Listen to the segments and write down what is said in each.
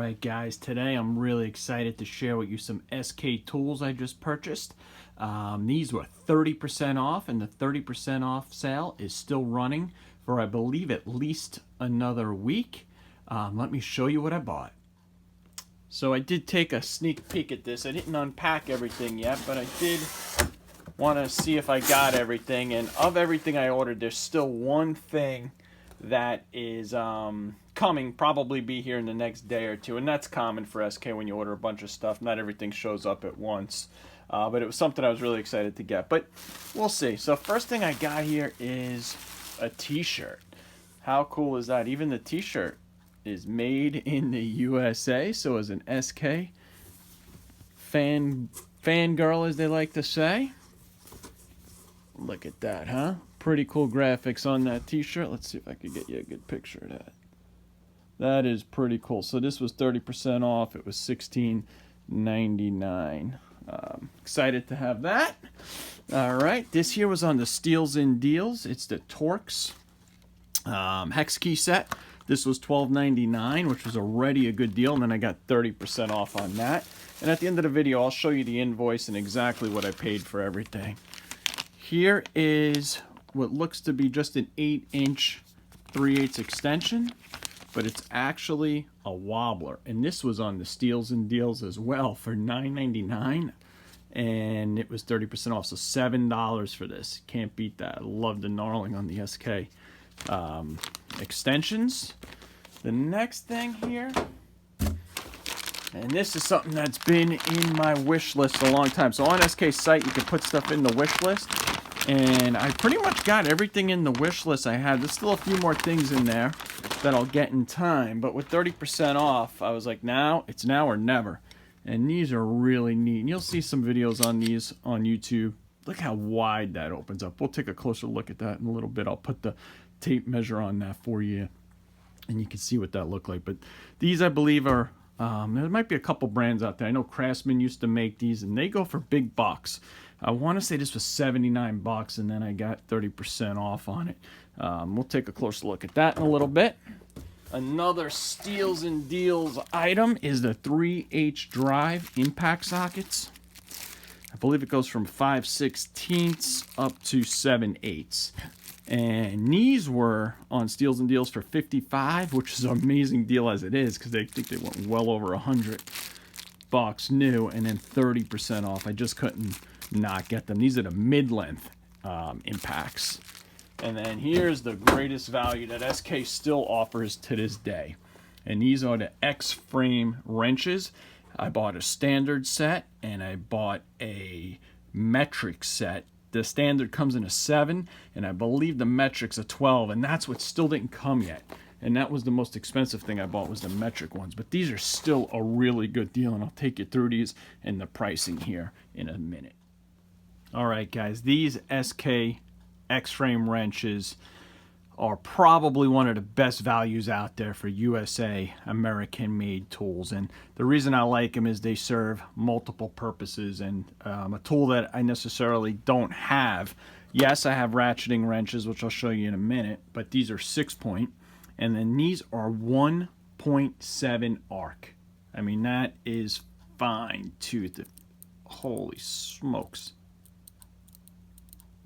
Alright guys, today I'm really excited to share with you some SK tools I just purchased. These were 30% off, and the 30% off sale is still running for, I believe, at least another week. Let me show you what I bought. So I did take a sneak peek at this. I didn't unpack everything yet, but I did want to see if I got everything. And of everything I ordered, there's still one thing that is coming, probably be here in the next day or two, and that's common for SK when you order a bunch of stuff. Not everything shows up at once, but it was something I was really excited to get, but we'll see. So first thing I got here is a t-shirt. How cool is that? Even the t-shirt is made in the USA, so as an SK fangirl, as they like to say. Look at that, huh? Pretty cool graphics on that t-shirt. Let's see if I can get you a good picture of that. That is pretty cool. So this was 30% off. It was $16.99. Excited to have that. All right, this here was on the Steals and Deals. It's the Torx hex key set. This was $12.99, which was already a good deal, and then I got 30% off on that. And at the end of the video, I'll show you the invoice and exactly what I paid for everything. Here is what looks to be just an 8-inch 3/8 extension, but it's actually a wobbler. And this was on the Steals and Deals as well for $9.99, and it was 30% off, so $7 for this. Can't beat that. I love the knurling on the SK extensions. The next thing here, and this is something that's been in my wish list a long time. So on SK's site, you can put stuff in the wish list, and I pretty much got everything in the wish list I had. There's still a few more things in there that I'll get in time, but with 30% off, I was like, now, it's now or never. And these are really neat. And you'll see some videos on these on YouTube. Look how wide that opens up. We'll take a closer look at that in a little bit. I'll put the tape measure on that for you, and you can see what that looked like. But these, I believe, are there might be a couple brands out there. I know Craftsman used to make these, and they go for big bucks. I want to say this was $79, and then I got 30% off on it. We'll take a closer look at that in a little bit. Another Steals and Deals item is the 3H drive impact sockets. I believe it goes from 5/16 up to 7/8. And these were on Steals and Deals for $55, which is an amazing deal as it is, because I think they went well over $100 new, and then 30% off. I just couldn't not get them. These are the mid-length impacts. And then here's the greatest value that SK still offers to this day. And these are the XFrame wrenches. I bought a standard set, and I bought a metric set. The standard comes in a 7, and I believe the metric's a 12, and that's what still didn't come yet. And that was the most expensive thing I bought, was the metric ones. But these are still a really good deal, and I'll take you through these and the pricing here in a minute. All right, guys, these SK XFrame wrenches are probably one of the best values out there for USA American-made tools. And the reason I like them is they serve multiple purposes, and a tool that I necessarily don't have. Yes, I have ratcheting wrenches, which I'll show you in a minute, but these are 6-point, and then these are 1.7 arc. I mean, that is fine tooth. Holy smokes.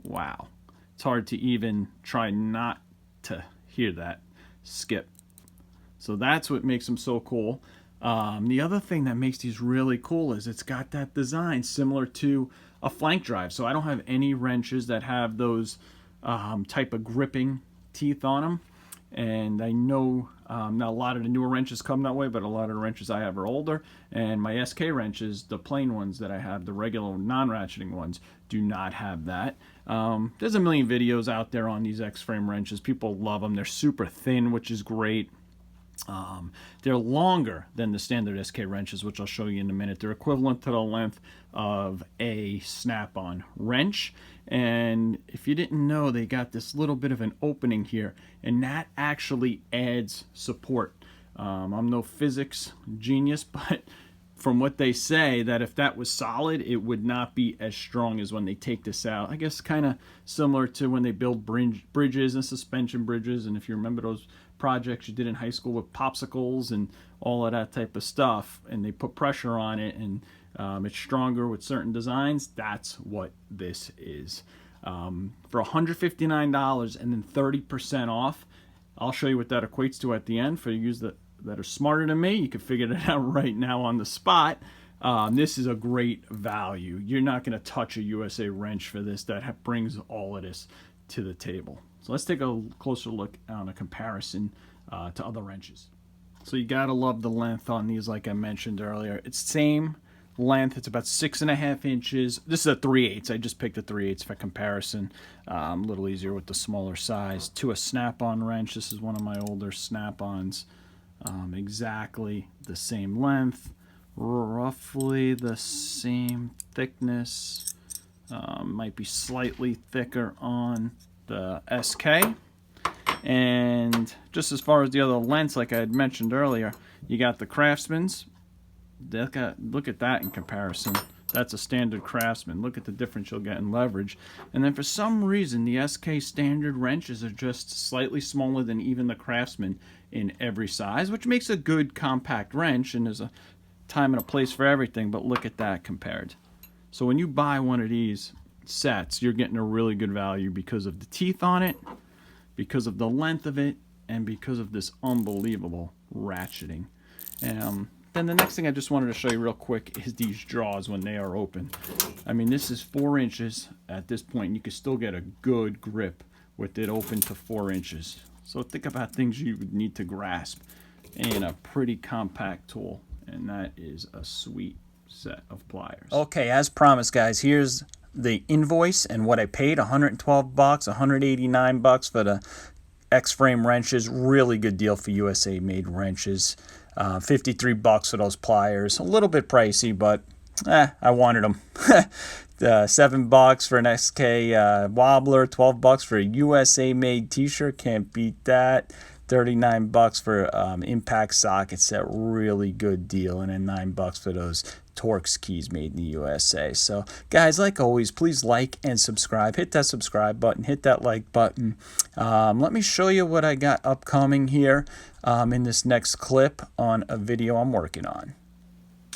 Wow. It's hard to even try not to hear that skip. So that's what makes them so cool. The other thing that makes these really cool is it's got that design similar to a flank drive. So I don't have any wrenches that have those type of gripping teeth on them. And I know now a lot of the newer wrenches come that way, but a lot of the wrenches I have are older. And my SK wrenches, the plain ones that I have, the regular non-ratcheting ones, do not have that. There's a million videos out there on these XFrame wrenches. People love them. They're super thin, which is great. They're longer than the standard SK wrenches, which I'll show you in a minute. They're equivalent to the length of a snap-on wrench. And if you didn't know, they got this little bit of an opening here, and that actually adds support. I'm no physics genius, but from what they say, that if that was solid, it would not be as strong as when they take this out. I guess kind of similar to when they build bridges and suspension bridges. And if you remember those projects you did in high school with popsicles and all of that type of stuff, and they put pressure on it, and it's stronger with certain designs. That's what this is. For $159 and then 30% off. I'll show you what that equates to at the end. For you that are smarter than me, you can figure it out right now on the spot. This is a great value. You're not going to touch a USA wrench for this that brings all of this to the table. So let's take a closer look on a comparison to other wrenches. So you got to love the length on these, like I mentioned earlier. It's same length. It's about 6.5 inches. This is a 3/8. I just picked a 3/8 for comparison. A little easier with the smaller size. To a snap-on wrench. This is one of my older snap-ons. Exactly the same length. Roughly the same thickness. Might be slightly thicker on the SK. And just as far as the other lengths, like I had mentioned earlier, you got the Craftsman's. Look at that in comparison. That's a standard Craftsman. Look at the difference you'll get in leverage. And then for some reason, the SK standard wrenches are just slightly smaller than even the Craftsman in every size, which makes a good compact wrench, and there's a time and a place for everything, but look at that compared. So when you buy one of these sets, you're getting a really good value because of the teeth on it, because of the length of it, and because of this unbelievable ratcheting. Then the next thing I just wanted to show you real quick is these jaws when they are open. I mean, this is 4 inches at this point, and you can still get a good grip with it open to 4 inches. So think about things you would need to grasp in a pretty compact tool, and that is a sweet set of pliers. Okay, as promised, guys, here's the invoice and what I paid. $112, $189 for the XFrame wrenches. Really good deal for USA made wrenches. $53 for those pliers. A little bit pricey, but I wanted them. $7 for an SK wobbler. $12 for a USA made t-shirt. Can't beat that. $39 for impact socket set. Really good deal. And then $9 for those Torx keys made in the USA. So guys, like always, please like and subscribe. Hit that subscribe button, hit that like button. Let me show you what I got upcoming here in this next clip on a video I'm working on.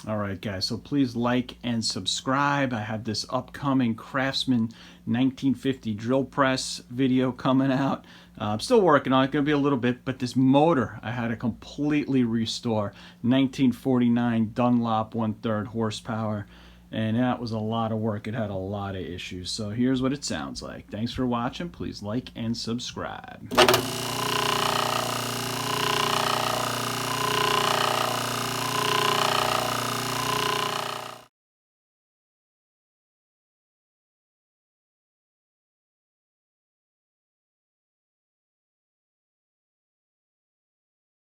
All right, guys, so please like and subscribe. I have this upcoming Craftsman 1950 drill press video coming out. I'm still working on it. It's going to be a little bit, but this motor I had to completely restore. 1949 Dunlop 1/3 horsepower, and that was a lot of work. It had a lot of issues. So here's what it sounds like. Thanks for watching. Please like and subscribe.